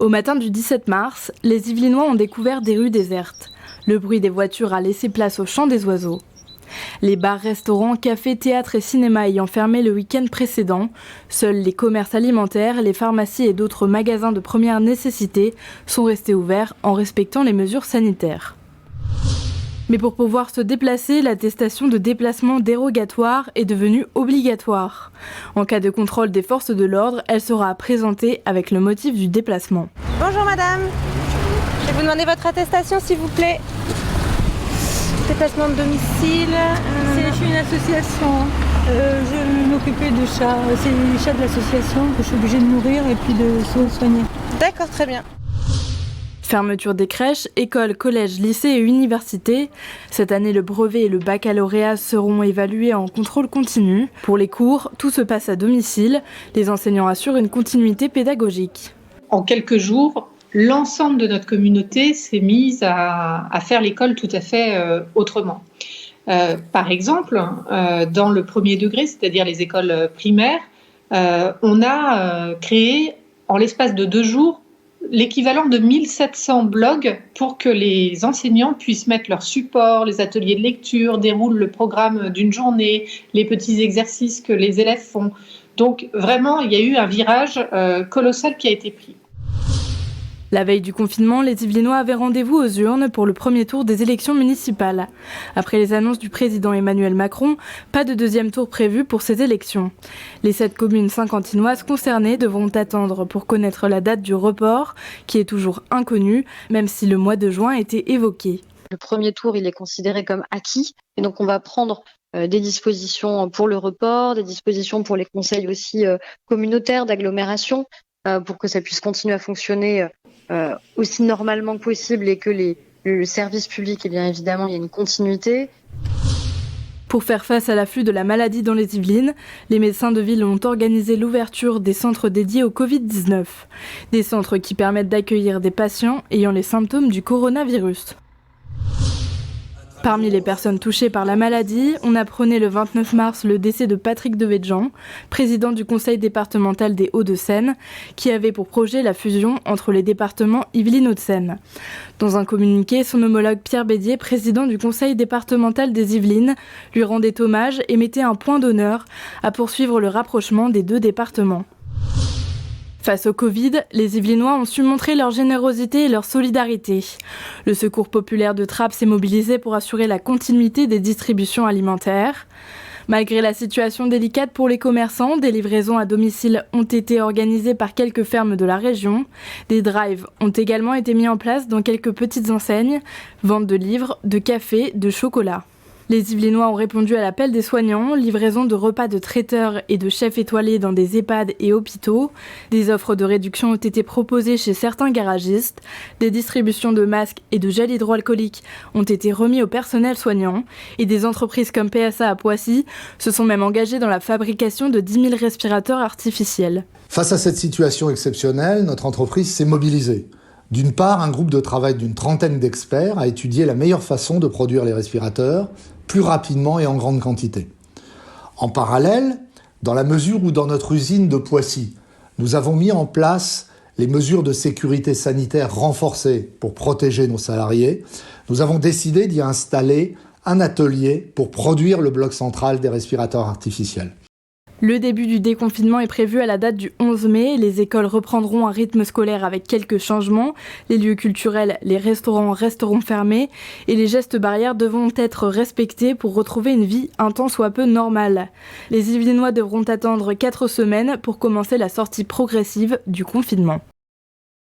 Au matin du 17 mars, les Yvelinois ont découvert des rues désertes. Le bruit des voitures a laissé place au chant des oiseaux. Les bars, restaurants, cafés, théâtres et cinémas ayant fermé le week-end précédent, seuls les commerces alimentaires, les pharmacies et d'autres magasins de première nécessité sont restés ouverts en respectant les mesures sanitaires. Mais pour pouvoir se déplacer, l'attestation de déplacement dérogatoire est devenue obligatoire. En cas de contrôle des forces de l'ordre, elle sera présentée avec le motif du déplacement. Bonjour madame, je vais vous demander votre attestation s'il vous plaît. Déplacement de domicile. Je suis une association. Je m'occupais de chats. C'est les chats de l'association que je suis obligée de nourrir et puis de soigner. D'accord, très bien. Fermeture des crèches, écoles, collèges, lycées et universités. Cette année, le brevet et le baccalauréat seront évalués en contrôle continu. Pour les cours, tout se passe à domicile. Les enseignants assurent une continuité pédagogique. En quelques jours, l'ensemble de notre communauté s'est mise à faire l'école tout à fait autrement. Par exemple, dans le premier degré, c'est-à-dire les écoles primaires, on a créé en l'espace de 2 jours l'équivalent de 1700 blogs pour que les enseignants puissent mettre leurs supports, les ateliers de lecture, déroulent le programme d'une journée, les petits exercices que les élèves font. Donc vraiment, il y a eu un virage colossal qui a été pris. La veille du confinement, les Yvelinois avaient rendez-vous aux urnes pour le premier tour des élections municipales. Après les annonces du président Emmanuel Macron, pas de deuxième tour prévu pour ces élections. Les 7 communes saint-quentinoises concernées devront attendre pour connaître la date du report, qui est toujours inconnue, même si le mois de juin a été évoqué. Le premier tour, il est considéré comme acquis, et donc on va prendre des dispositions pour le report, des dispositions pour les conseils aussi communautaires d'agglomération, pour que ça puisse continuer à fonctionner aussi normalement que possible et que le service public, eh bien évidemment, il y a une continuité. Pour faire face à l'afflux de la maladie dans les Yvelines, les médecins de ville ont organisé l'ouverture des centres dédiés au Covid-19. Des centres qui permettent d'accueillir des patients ayant les symptômes du coronavirus. Parmi les personnes touchées par la maladie, on apprenait le 29 mars le décès de Patrick Devedjian, président du conseil départemental des Hauts-de-Seine, qui avait pour projet la fusion entre les départements Yvelines-Hauts-de-Seine. Dans un communiqué, son homologue Pierre Bédier, président du conseil départemental des Yvelines, lui rendait hommage et mettait un point d'honneur à poursuivre le rapprochement des 2 départements. Face au Covid, les Yvelinois ont su montrer leur générosité et leur solidarité. Le Secours populaire de Trappes s'est mobilisé pour assurer la continuité des distributions alimentaires. Malgré la situation délicate pour les commerçants, des livraisons à domicile ont été organisées par quelques fermes de la région. Des drives ont également été mis en place dans quelques petites enseignes, vente de livres, de café, de chocolat. Les Yvelinois ont répondu à l'appel des soignants, livraison de repas de traiteurs et de chefs étoilés dans des EHPAD et hôpitaux. Des offres de réduction ont été proposées chez certains garagistes. Des distributions de masques et de gel hydroalcoolique ont été remis au personnel soignant. Et des entreprises comme PSA à Poissy se sont même engagées dans la fabrication de 10 000 respirateurs artificiels. Face à cette situation exceptionnelle, notre entreprise s'est mobilisée. D'une part, un groupe de travail d'une 30aine d'experts a étudié la meilleure façon de produire les respirateurs, plus rapidement et en grande quantité. En parallèle, dans la mesure où dans notre usine de Poissy, nous avons mis en place les mesures de sécurité sanitaire renforcées pour protéger nos salariés, nous avons décidé d'y installer un atelier pour produire le bloc central des respirateurs artificiels. Le début du déconfinement est prévu à la date du 11 mai. Les écoles reprendront un rythme scolaire avec quelques changements. Les lieux culturels, les restaurants resteront fermés et les gestes barrières devront être respectés pour retrouver une vie un tant soit peu normale. Les Yvelinois devront attendre 4 semaines pour commencer la sortie progressive du confinement.